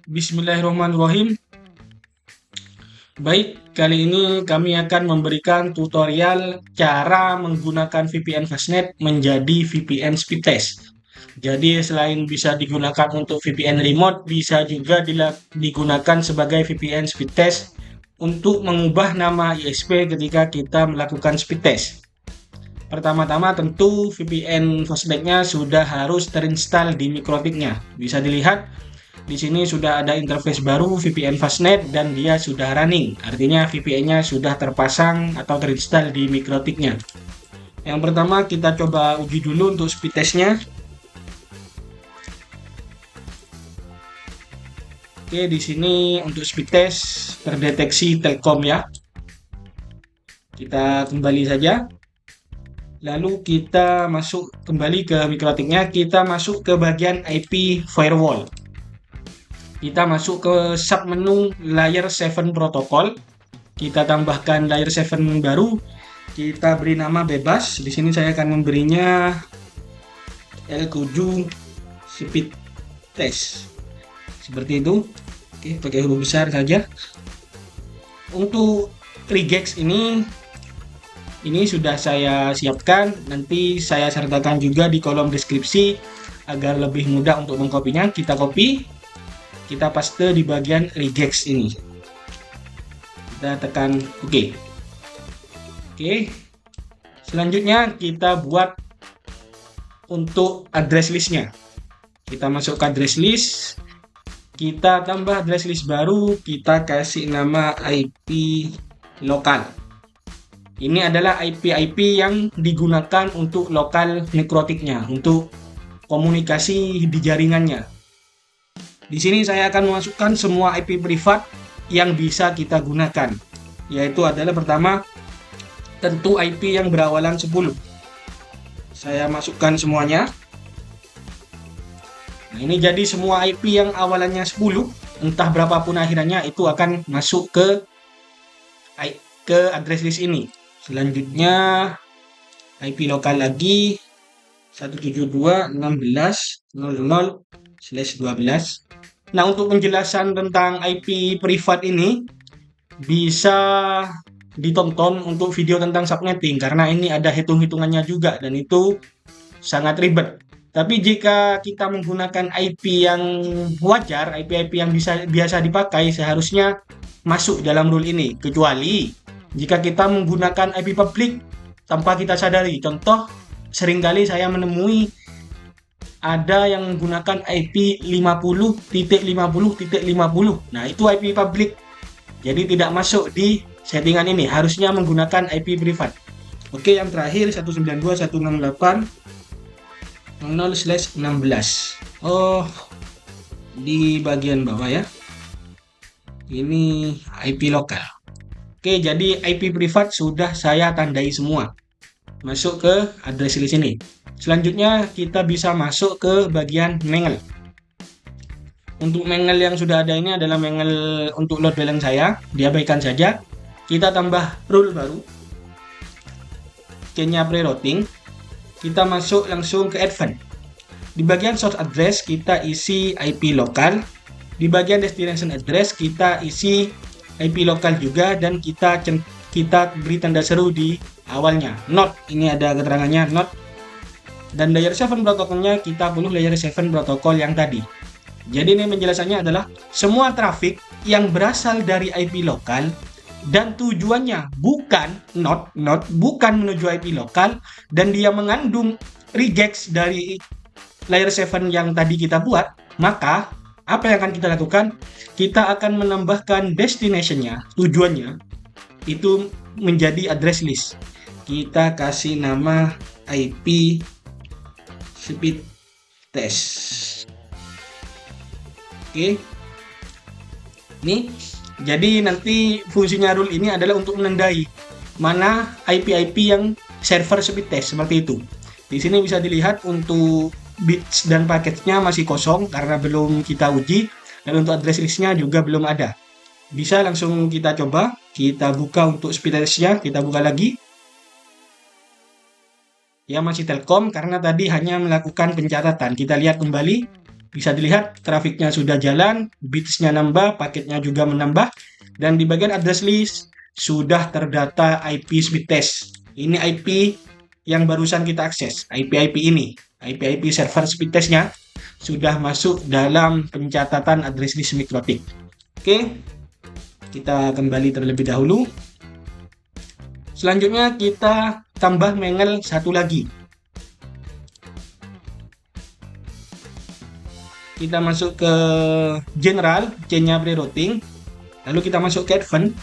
Bismillahirrahmanirrahim. Baik, kali ini kami akan memberikan tutorial cara menggunakan VPN Fastnet menjadi VPN speed test. Jadi selain bisa digunakan untuk VPN remote, bisa juga digunakan sebagai VPN speed test untuk mengubah nama ISP ketika kita melakukan speed test. Pertama-tama tentu VPN Fastnet-nya sudah harus terinstall di mikrotiknya. Bisa dilihat di sini sudah ada interface baru VPN Fastnet dan dia sudah running. Artinya VPN-nya sudah terpasang atau terinstall di mikrotiknya. Yang pertama kita coba uji dulu untuk speed test-nya. Oke, di sini untuk speed test terdeteksi Telkom ya. Kita kembali saja. Lalu kita masuk kembali ke mikrotiknya, kita masuk ke bagian IP firewall. Kita masuk ke submenu layer 7 protokol. Kita tambahkan layer 7 baru. Kita beri nama bebas. Di sini saya akan memberinya L7 speed test. Seperti itu. Oke, pakai huruf besar saja. Untuk regex ini sudah saya siapkan. Nanti saya sertakan juga di kolom deskripsi agar lebih mudah untuk mengkopinya. Kita copy. Kita paste di bagian regex ini. Kita tekan OK. Oke. Selanjutnya kita buat untuk address listnya. Kita masuk ke address list. Kita tambah address list baru. Kita kasih nama IP lokal. Ini adalah IP-IP yang digunakan untuk lokal nekrotiknya, untuk komunikasi di jaringannya. Di sini saya akan memasukkan semua IP privat yang bisa kita gunakan, yaitu adalah pertama tentu IP yang berawalan 10. Saya masukkan semuanya. Nah, ini jadi semua IP yang awalannya 10, entah berapapun akhirannya itu akan masuk ke address list ini. Selanjutnya IP lokal lagi 172.16.00/12. Nah, untuk penjelasan tentang IP privat ini bisa ditonton untuk video tentang subnetting karena ini ada hitung-hitungannya juga dan itu sangat ribet. Tapi jika kita menggunakan IP yang wajar, IP-IP yang biasa dipakai seharusnya masuk dalam rule ini, kecuali jika kita menggunakan IP publik tanpa kita sadari. Contoh, seringkali saya menemui ada yang menggunakan IP 50.50.50. Nah, itu IP publik. Jadi tidak masuk di settingan ini. Harusnya menggunakan IP privat. Oke, yang terakhir 192.168.0/16. Oh, di bagian bawah ya. Ini IP lokal. Oke, jadi IP privat sudah saya tandai semua. Masuk ke address list ini. Selanjutnya kita bisa masuk ke bagian mangle. Untuk mangle yang sudah ada ini adalah mangle untuk load balance saya. Diabaikan saja. Kita tambah rule baru. Keynya pre-routing. Kita masuk langsung ke advanced. Di bagian source address kita isi IP lokal. Di bagian destination address kita isi IP lokal juga dan kita beri tanda seru di awalnya. Not, ini ada keterangannya not. Dan layer 7 protokolnya kita perlu layer 7 protokol yang tadi. Jadi ini penjelasannya adalah semua traffic yang berasal dari IP lokal dan tujuannya bukan bukan menuju IP lokal dan dia mengandung regex dari layer 7 yang tadi kita buat, maka apa yang akan kita lakukan? Kita akan menambahkan destination-nya, tujuannya, itu menjadi address list. Kita kasih nama IP speed test. Oke. Ini, jadi nanti fungsinya rule ini adalah untuk menandai mana IP-IP yang server speed test, seperti itu. Di sini bisa dilihat untuk bits dan paketnya masih kosong karena belum kita uji, dan untuk address listnya juga belum ada. Bisa langsung kita coba, kita buka untuk speed test-nya, kita buka lagi. Ya, masih Telkom karena tadi hanya melakukan pencatatan. Kita lihat kembali Bisa dilihat trafiknya sudah jalan, bitsnya nambah, paketnya juga menambah, dan di bagian address list sudah terdata IP speed test. Ini IP yang barusan kita akses, IP-IP ini. IP-IP server speed testnya sudah masuk dalam pencatatan address list MikroTik. Oke, kita kembali terlebih dahulu. Selanjutnya kita tambah mengel satu lagi. Kita masuk ke general, chain-nya pre-routing, lalu kita masuk ke advanced.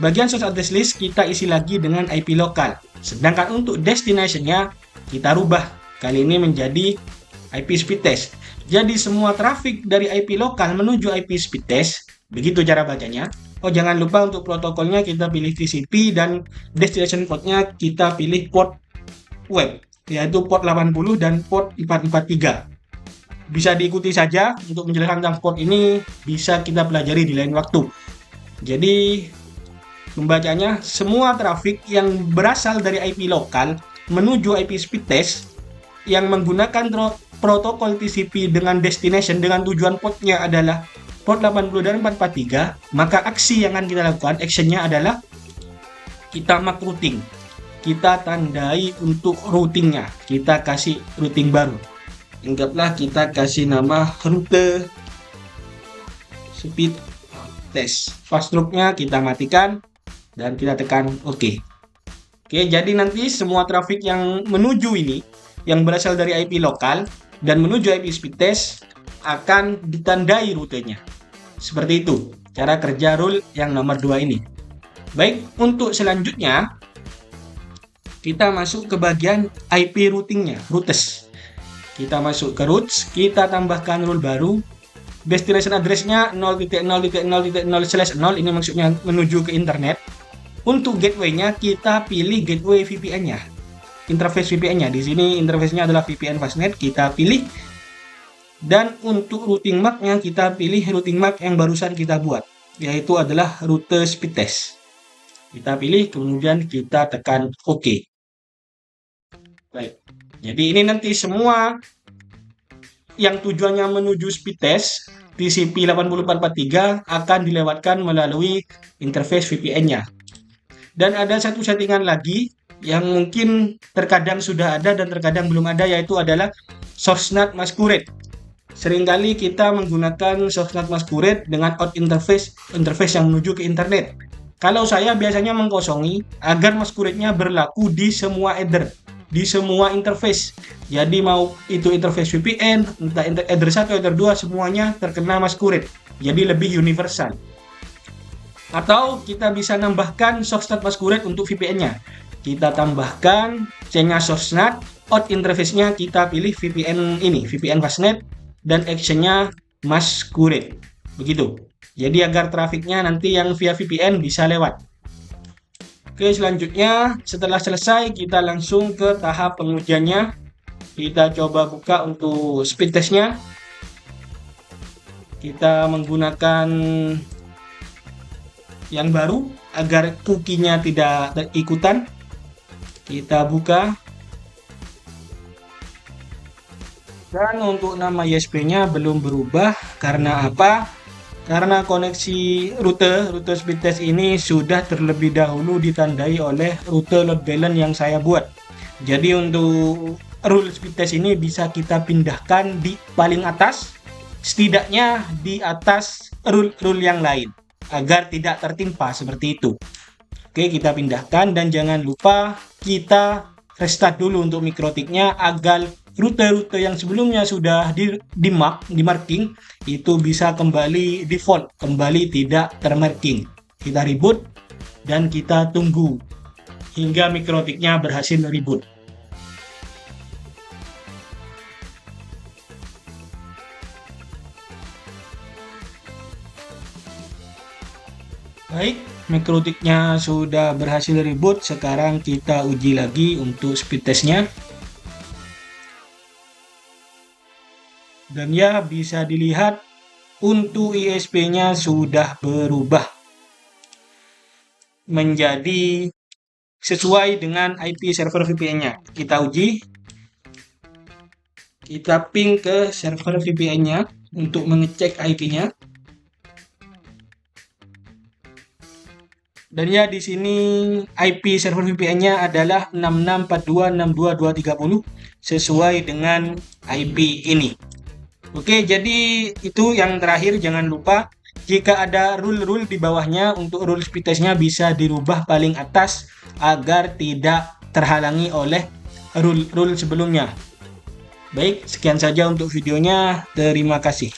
Bagian source address list kita isi lagi dengan IP lokal. Sedangkan untuk destination-nya kita rubah. Kali ini menjadi IP speed test. Jadi semua traffic dari IP lokal menuju IP speed test, begitu cara bacanya. Oh, jangan lupa untuk protokolnya kita pilih TCP dan destination port-nya kita pilih port web, yaitu port 80 dan port 443. Bisa diikuti saja untuk menjelaskan tentang port ini, bisa kita pelajari di lain waktu. Jadi membacanya, semua trafik yang berasal dari IP lokal menuju IP speed test yang menggunakan protokol TCP dengan destination dengan tujuan portnya adalah port 80 dan 443, maka aksi yang akan kita lakukan, actionnya adalah kita mark routing. Kita tandai untuk routingnya, kita kasih routing baru. Anggaplah kita kasih nama rute speed test. Fast loop-nya kita matikan dan kita tekan OK. Oke, jadi nanti semua trafik yang menuju ini, yang berasal dari IP lokal dan menuju IP speed test akan ditandai rutenya. Seperti itu cara kerja rule yang nomor 2 ini. Baik, untuk selanjutnya kita masuk ke bagian IP routingnya, routes. Kita masuk ke routes, kita tambahkan rule baru. Destination address-nya 0.0.0.0/0, ini maksudnya menuju ke internet. Untuk gateway-nya kita pilih gateway VPN-nya. Interface VPN-nya di sini interface-nya adalah VPN Fastnet, kita pilih. Dan untuk routing mark-nya kita pilih routing mark yang barusan kita buat, yaitu adalah rute speed test. Kita pilih, kemudian kita tekan OK. Baik. Jadi ini nanti semua yang tujuannya menuju speed test TCP 8443 akan dilewatkan melalui interface VPN-nya. Dan ada satu settingan lagi yang mungkin terkadang sudah ada dan terkadang belum ada, yaitu adalah source NAT masquerade. Seringkali kita menggunakan source NAT masquerade dengan out interface yang menuju ke internet. Kalau saya biasanya mengkosongi agar masquerade-nya berlaku di semua header, di semua interface. Jadi mau itu interface VPN, entah header 1 atau header 2, semuanya terkena masquerade. Jadi lebih universal. Atau kita bisa nambahkan source NAT masquerade untuk VPN-nya. Kita tambahkan chain-nya source NAT, out interface-nya kita pilih VPN ini, VPN Fastnet, dan action-nya masquerade. Begitu. Jadi agar trafiknya nanti yang via VPN bisa lewat. Oke, selanjutnya setelah selesai kita langsung ke tahap pengujiannya. Kita coba buka untuk speed test-nya. Kita menggunakan yang baru agar cookie-nya tidak ikutan. Kita buka. Dan untuk nama ISP-nya belum berubah. Karena apa? Karena koneksi rute speed test ini sudah terlebih dahulu ditandai oleh rute load balance yang saya buat. Jadi untuk rule speed test ini bisa kita pindahkan di paling atas, setidaknya di atas rule yang lain, agar tidak tertimpa seperti itu. Oke, kita pindahkan dan jangan lupa kita restart dulu untuk MikroTik-nya agar rute-rute yang sebelumnya sudah di marking itu bisa kembali default, kembali tidak termarking. Kita reboot dan kita tunggu hingga MikroTik-nya berhasil reboot. Baik, MikroTik-nya sudah berhasil reboot. Sekarang kita uji lagi untuk speed test-nya. Dan ya, bisa dilihat untuk ISP-nya sudah berubah menjadi sesuai dengan IP server VPN-nya. Kita uji. Kita ping ke server VPN-nya untuk mengecek IP-nya. Dan ya di sini IP server VPN-nya adalah 6642622230 sesuai dengan IP ini. Oke, jadi itu yang terakhir, jangan lupa jika ada rule-rule di bawahnya untuk rule speed test-nya bisa dirubah paling atas agar tidak terhalangi oleh rule-rule sebelumnya. Baik, sekian saja untuk videonya. Terima kasih.